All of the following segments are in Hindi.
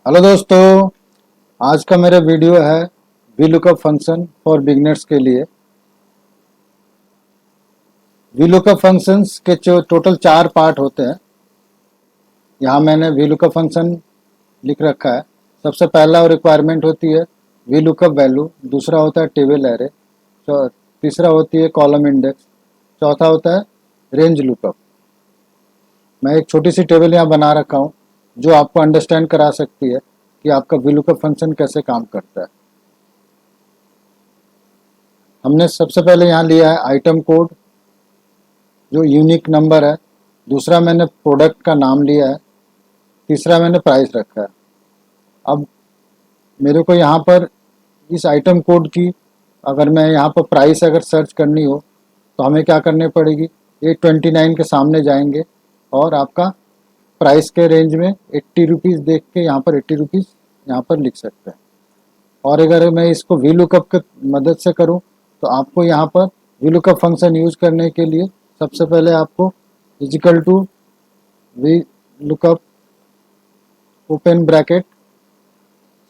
हेलो दोस्तों। आज का मेरा वीडियो है VLOOKUP फंक्शन फॉर बिगनर्स के लिए। VLOOKUP फंक्शंस के जो टोटल 4 पार्ट होते हैं, यहाँ मैंने VLOOKUP फंक्शन लिख रखा है। सबसे पहला रिक्वायरमेंट होती है VLOOKUP वैल्यू, दूसरा होता है टेबल एरे, तीसरा होती है कॉलम इंडेक्स, चौथा होता है रेंज लुकअप। मैं एक छोटी सी टेबल यहाँ बना रखा हूँ जो आपको अंडरस्टैंड करा सकती है कि आपका VLOOKUP फंक्शन कैसे काम करता है। हमने सबसे पहले यहाँ लिया है आइटम कोड जो यूनिक नंबर है, दूसरा मैंने प्रोडक्ट का नाम लिया है, तीसरा मैंने प्राइस रखा है। अब मेरे को यहाँ पर इस आइटम कोड की, अगर मैं यहाँ पर प्राइस अगर सर्च करनी हो तो हमें क्या करनी पड़ेगी, 829 के सामने जाएंगे और आपका प्राइस के रेंज में 80 रुपीज़ देख के यहाँ पर 80 रुपीज़ यहाँ पर लिख सकते हैं। और अगर मैं इसको VLOOKUP की मदद से करूँ तो आपको यहाँ पर VLOOKUP फंक्शन यूज करने के लिए सबसे पहले आपको equal to VLOOKUP open bracket,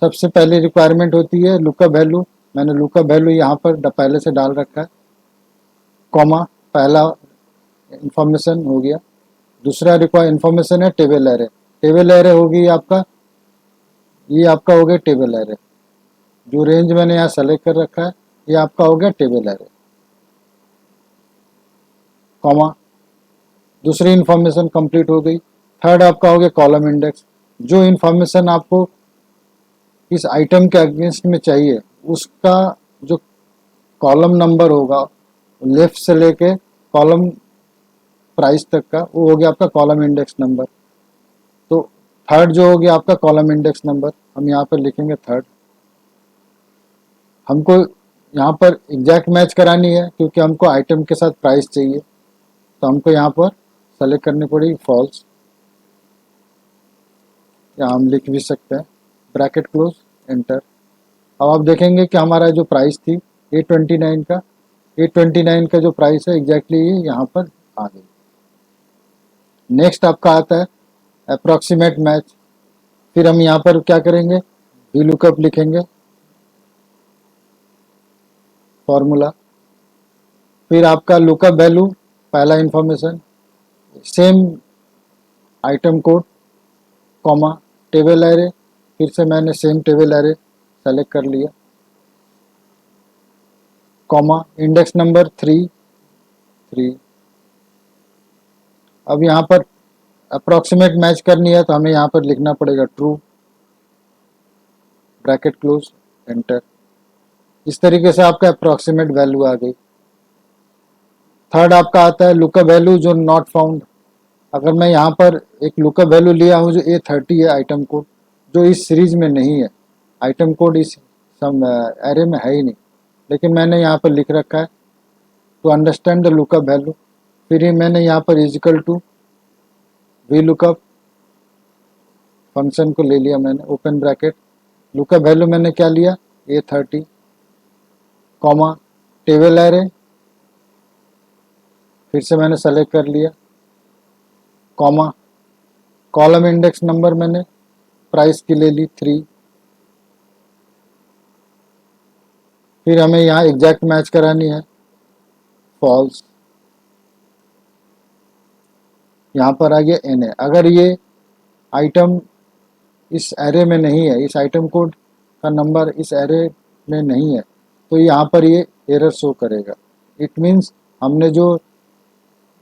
सबसे पहली रिक्वायरमेंट होती है लुकअप वैल्यू। मैंने लुकअप वैल्यू यहाँ पर पहले से डाल रखा है, कॉमा, पहला इंफॉर्मेशन हो गया। दूसरा रिक्वायर इंफॉर्मेशन है टेबल एरे। टेबल एरे होगी आपका, ये आपका हो गया टेबल एरे। जो रेंज मैंने यहाँ सेलेक्ट कर रखा है ये आपका हो गया टेबल एरे, कॉमा, दूसरी इन्फॉर्मेशन कंप्लीट हो गई। थर्ड आपका हो गया कॉलम इंडेक्स। जो इन्फॉर्मेशन आपको इस आइटम के अगेंस्ट में चाहिए उसका जो कॉलम नंबर होगा लेफ्ट से लेके कॉलम प्राइस तक का, वो हो गया आपका कॉलम इंडेक्स नंबर। तो थर्ड जो हो गया आपका कॉलम इंडेक्स नंबर, हम यहाँ पर लिखेंगे थर्ड। हमको यहाँ पर एग्जैक्ट मैच करानी है क्योंकि हमको आइटम के साथ प्राइस चाहिए, तो हमको यहाँ पर सेलेक्ट करनी पड़ेगी फॉल्स, या हम लिख भी सकते हैं ब्रैकेट क्लोज, एंटर। अब आप देखेंगे कि हमारा जो प्राइस थी 829 का, 829 का जो प्राइस है एग्जैक्टली ये यहाँ पर आ गई। नेक्स्ट आपका आता है अप्रॉक्सीमेट मैच। फिर हम यहाँ पर क्या करेंगे, VLOOKUP लिखेंगे, फॉर्मूला, फिर आपका लुकअप वैल्यू, पहला information, same item code, comma, table array, फिर से मैंने सेम टेबल एरे सेलेक्ट कर लिया, कॉमा, इंडेक्स नंबर 3। अब यहाँ पर अप्रॉक्सीमेट मैच करनी है तो हमें यहाँ पर लिखना पड़ेगा ट्रू, ब्रैकेट क्लोज, एंटर। इस तरीके से आपका अप्रॉक्सीमेट वैल्यू आ गई। थर्ड आपका आता है लुकअप वैल्यू जो नॉट फाउंड। अगर मैं यहाँ पर एक लुकअप वैल्यू लिया हूँ जो A30 है आइटम कोड, जो इस सीरीज में नहीं है, आइटम कोड इस सम एरे में है ही नहीं, लेकिन मैंने यहाँ पर लिख रखा है to understand the lookup value. फिर ही मैंने यहाँ पर इजिकल टू VLOOKUP फंक्शन को ले लिया मैंने, ओपन ब्रैकेट, लुकअप वैल्यू मैंने क्या लिया A30, कॉमा, टेबल एरे, फिर से मैंने सेलेक्ट कर लिया, कॉमा, कॉलम इंडेक्स नंबर मैंने प्राइस की ले ली 3। फिर हमें यहाँ एग्जैक्ट मैच करानी है, फॉल्स। यहाँ पर आ गया NA। अगर ये आइटम इस एरे में नहीं है, इस आइटम कोड का नंबर इस एरे में नहीं है, तो यहाँ पर ये एरर शो करेगा। इट मीन्स हमने जो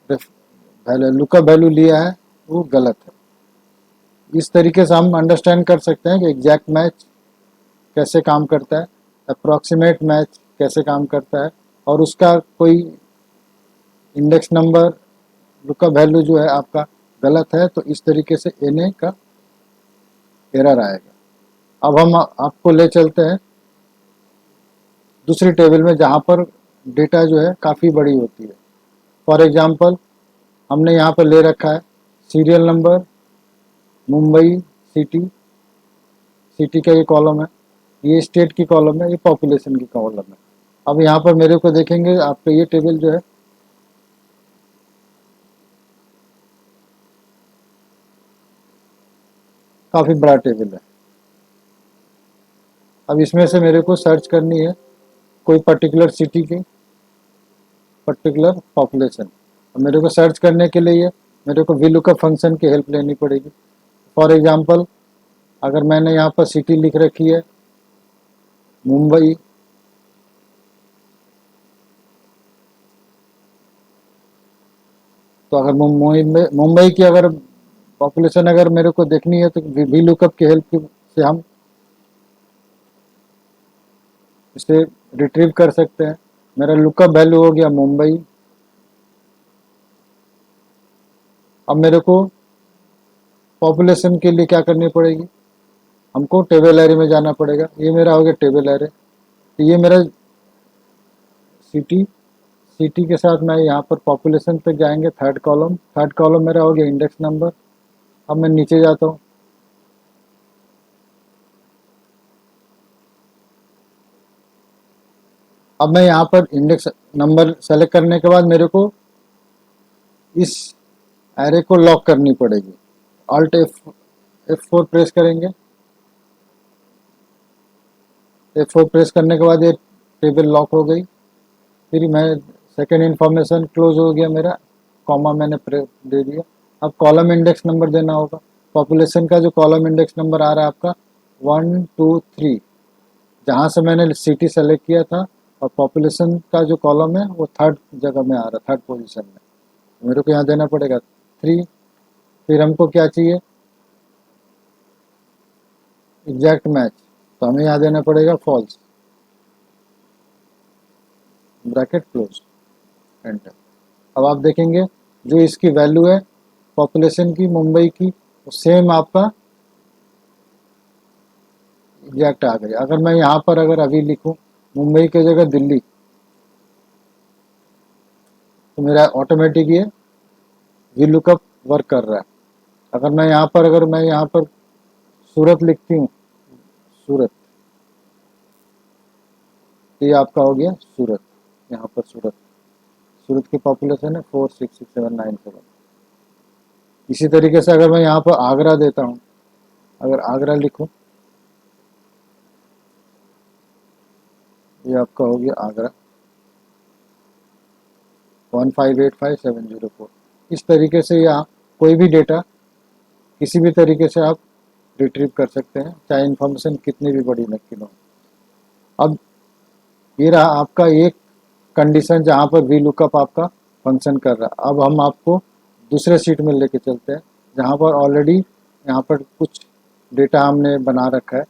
लुकअप वैल्यू लिया है वो गलत है। इस तरीके से हम अंडरस्टैंड कर सकते हैं कि एग्जैक्ट मैच कैसे काम करता है, अप्रॉक्सीमेट मैच कैसे काम करता है, और उसका कोई इंडेक्स नंबर लुकअप वैल्यू जो है आपका गलत है तो इस तरीके से NA का एरर आएगा। अब हम आपको ले चलते हैं दूसरी टेबल में जहाँ पर डेटा जो है काफ़ी बड़ी होती है। फॉर एग्जांपल हमने यहाँ पर ले रखा है serial number, Mumbai city, city का ये कॉलम है, ये स्टेट की कॉलम है, ये पॉपुलेशन की कॉलम है। अब यहाँ पर मेरे को देखेंगे आपका ये टेबल जो है काफ़ी बड़ा टेबल है। अब इसमें से मेरे को सर्च करनी है कोई पर्टिकुलर सिटी की पर्टिकुलर पॉपुलेशन। अब मेरे को सर्च करने के लिए मेरे को VLOOKUP फंक्शन की हेल्प लेनी पड़ेगी। फॉर एग्जांपल अगर मैंने यहाँ पर सिटी लिख रखी है मुंबई, तो अगर मुंबई की अगर पॉपुलेशन अगर मेरे को देखनी है तो VLOOKUP की हेल्प से हम इसे रिट्रीव कर सकते हैं। मेरा लुकअप वैल्यू हो गया मुंबई। अब मेरे को पॉपुलेशन के लिए क्या करनी पड़ेगी, हमको टेबल एरे में जाना पड़ेगा। ये मेरा हो गया टेबल एरे। तो ये मेरा सिटी, सिटी के साथ मैं यहाँ पर पॉपुलेशन तक जाएंगे, थर्ड कॉलम मेरा हो गया इंडेक्स नंबर। अब मैं नीचे जाता हूँ, अब मैं यहाँ पर इंडेक्स नंबर सेलेक्ट करने के बाद मेरे को इस एरे को लॉक करनी पड़ेगी। Alt F4 प्रेस करेंगे। F4 प्रेस करने के बाद ये टेबल लॉक हो गई। फिर मैं सेकेंड इन्फॉर्मेशन क्लोज हो गया मेरा, कॉमा मैंने दे दिया। अब कॉलम इंडेक्स नंबर देना होगा। पॉपुलेशन का जो कॉलम इंडेक्स नंबर आ रहा है आपका 1 2 3, जहाँ से मैंने सिटी सेलेक्ट किया था, और पॉपुलेशन का जो कॉलम है वो थर्ड जगह में आ रहा है, थर्ड पोजीशन में। मेरे को यहाँ देना पड़ेगा 3। फिर हमको क्या चाहिए, एग्जैक्ट मैच, तो हमें यहाँ देना पड़ेगा फॉल्स, ब्रैकेट क्लोज, एंटर। अब आप देखेंगे जो इसकी वैल्यू है पॉपुलेशन की मुंबई की, वो सेम आपका एग्जैक्ट आ गई। अगर मैं यहाँ पर अगर अभी लिखूँ मुंबई की जगह दिल्ली, तो मेरा ऑटोमेटिक ये VLOOKUP वर्क कर रहा है। अगर मैं यहाँ पर सूरत लिखती हूँ, सूरत, तो ये आपका हो गया सूरत। यहाँ पर सूरत, सूरत की पॉपुलेशन है 466797। इसी तरीके से अगर मैं यहाँ पर आगरा देता हूँ, अगर आगरा लिखूँ, ये आपका हो गया आगरा 1585704। इस तरीके से यहाँ कोई भी डेटा किसी भी तरीके से आप रिट्रीव कर सकते हैं, चाहे इन्फॉर्मेशन कितनी भी बड़ी नक्की हो। अब ये रहा आपका एक कंडीशन जहाँ पर VLOOKUP आपका फंक्शन कर रहा है। अब हम आपको दूसरे शीट में लेके चलते हैं, जहाँ पर ऑलरेडी यहाँ पर कुछ डेटा हमने बना रखा है,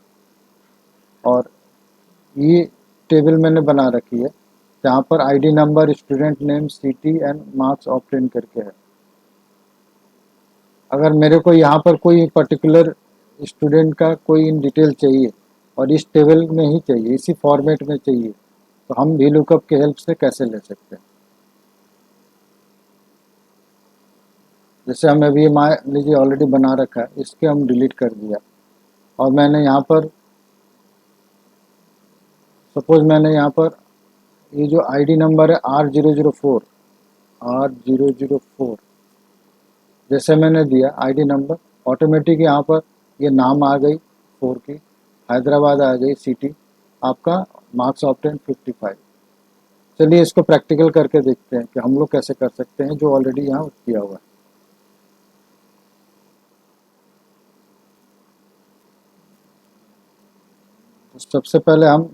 और ये टेबल मैंने बना रखी है जहाँ पर ID number, student name, city and marks obtain करके है। अगर मेरे को यहाँ पर कोई पर्टिकुलर स्टूडेंट का कोई इन डिटेल चाहिए और इस टेबल में ही चाहिए, इसी फॉर्मेट में चाहिए, तो हम VLOOKUP के हेल्प से कैसे ले सकते हैं। जैसे हम अभी मान लीजिए ऑलरेडी बना रखा है, इसके हम डिलीट कर दिया, और मैंने यहाँ पर सपोज मैंने यहाँ पर ये जो ID नंबर है R004, जैसे मैंने दिया ID नंबर, ऑटोमेटिक यहाँ पर ये नाम आ गई 4 की, हैदराबाद आ गई सिटी, आपका मार्क्स ऑब्टेन 55। चलिए इसको प्रैक्टिकल करके देखते हैं कि हम लोग कैसे कर सकते हैं जो ऑलरेडी यहाँ किया हुआ है। तो सबसे पहले हम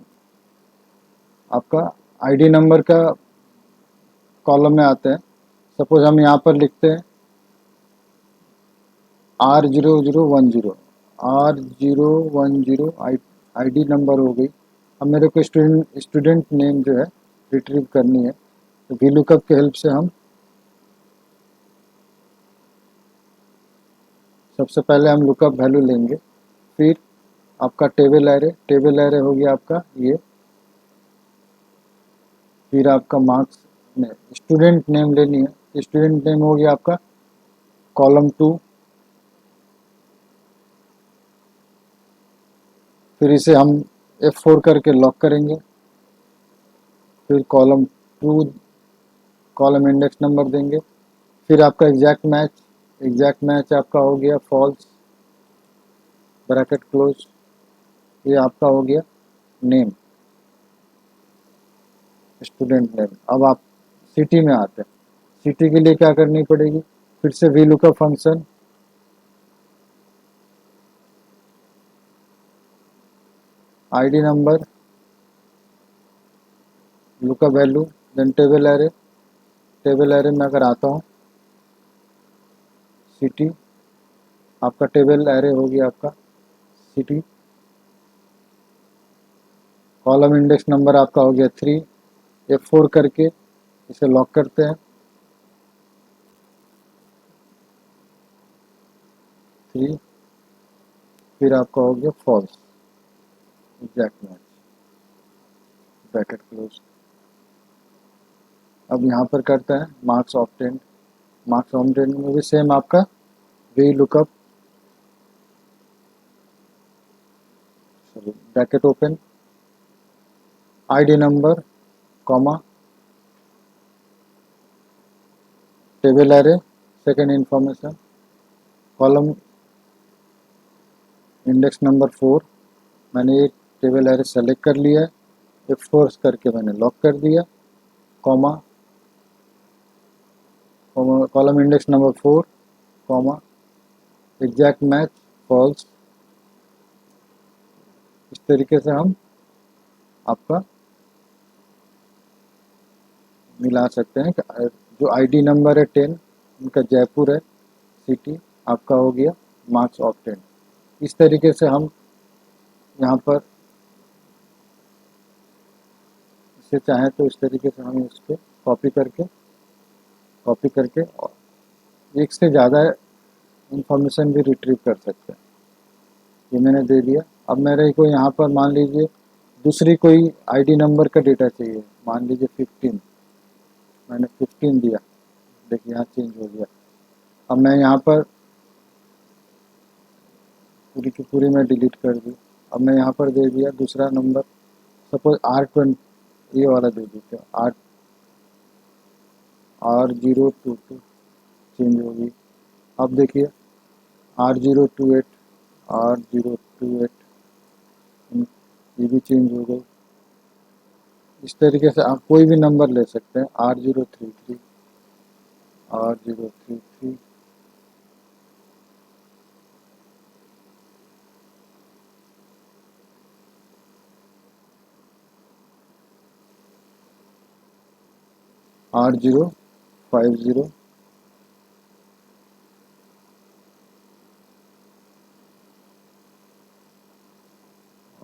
आपका ID नंबर का कॉलम में आते हैं। सपोज हम यहाँ पर लिखते हैं R0010 ID नंबर हो गई। अब मेरे को स्टूडेंट नेम जो है रिट्रीव करनी है, तो VLOOKUP के हेल्प से हम सबसे पहले हम लुकअप वैल्यू लेंगे। फिर आपका टेबल एरे हो गया आपका ये। फिर आपका मार्क्स में स्टूडेंट नेम लेनी है, स्टूडेंट नेम हो गया आपका कॉलम 2। फिर इसे हम F4 करके लॉक करेंगे। फिर कॉलम 2 कॉलम इंडेक्स नंबर देंगे। फिर आपका एग्जैक्ट मैच आपका हो गया फॉल्स, ब्रैकेट क्लोज, ये आपका हो गया नेम, स्टूडेंट नेम। अब आप सिटी में आते हैं। सिटी के लिए क्या करनी पड़ेगी, फिर से V lookup function, ID number, lookup value, then table array. Table array में अगर आता हूँ, सिटी, आपका टेबल एरे हो गया आपका सिटी। कॉलम इंडेक्स नंबर आपका हो गया 3, F4 करके इसे लॉक करते हैं, 3। फिर आपका हो गया false, exact match, bracket close. अब यहाँ पर करते हैं मार्क्स ऑब्टेन्ड। मार्क्स ऑब्टेन्ड में भी सेम आपका V lookup, sorry, bracket open, ID number, comma, table array, second information, column index number 4। मैंने ये टेबल एरे सेलेक्ट कर लिया है, F4 करके मैंने लॉक कर दिया, comma, column index number 4, comma, exact match, false. इस तरीके से हम आपका मिला सकते हैं कि जो आईडी नंबर है 10, उनका जयपुर है, सिटी आपका हो गया मार्क्स ऑफ 10। इस तरीके से हम यहाँ पर इसे चाहें तो इस तरीके से हम इसको कॉपी करके और एक से ज़्यादा इंफॉर्मेशन भी रिट्रीव कर सकते हैं। ये मैंने दे दिया। अब मेरे को यहाँ पर मान लीजिए दूसरी कोई आईडी नंबर का डेटा चाहिए, मान लीजिए 15, मैंने 15 दिया, देखिए यहाँ चेंज हो गया। अब मैं यहाँ पर पूरी की पूरी मैं डिलीट कर दी। अब मैं यहाँ पर दे दिया दूसरा नंबर, सपोज R20, ये वाला दे देते हैं, R022 चेंज होगी। अब देखिए R028, R028 ये भी चेंज हो गई। इस तरीके से आप कोई भी नंबर ले सकते हैं, R033, R033, R050,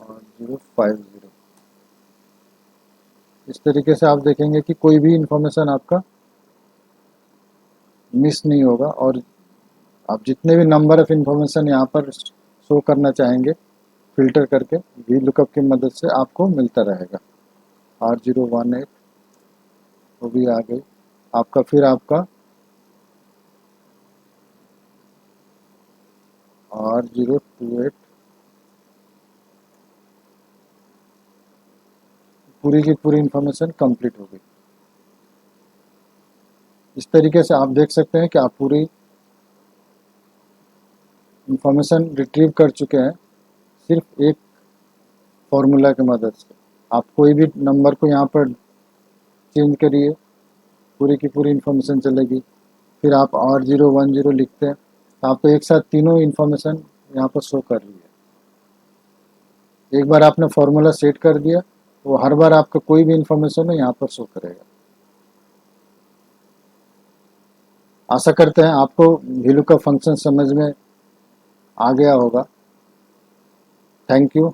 R050। इस तरीके से आप देखेंगे कि कोई भी इंफॉर्मेशन आपका मिस नहीं होगा और आप जितने भी नंबर ऑफ इंफॉर्मेशन यहाँ पर शो करना चाहेंगे फिल्टर करके वी लुकअप की मदद से आपको मिलता रहेगा। R018 वो भी आ गई आपका। फिर आपका R028 पूरी की पूरी इंफॉर्मेशन कंप्लीट हो गई। इस तरीके से आप देख सकते हैं कि आप पूरी इंफॉर्मेशन रिट्रीव कर चुके हैं सिर्फ एक फॉर्मूला की मदद से। आप कोई भी नंबर को यहाँ पर चेंज करिए, पूरी की पूरी इंफॉर्मेशन चलेगी। फिर आप R010 लिखते हैं तो आपको एक साथ तीनों इंफॉर्मेशन यहाँ पर शो कर रही है। एक बार आपने फॉर्मूला सेट कर दिया तो हर बार आपका कोई भी इंफॉर्मेशन है यहाँ पर शो करेगा। आशा करते हैं आपको VLOOKUP फंक्शन समझ में आ गया होगा। Thank you.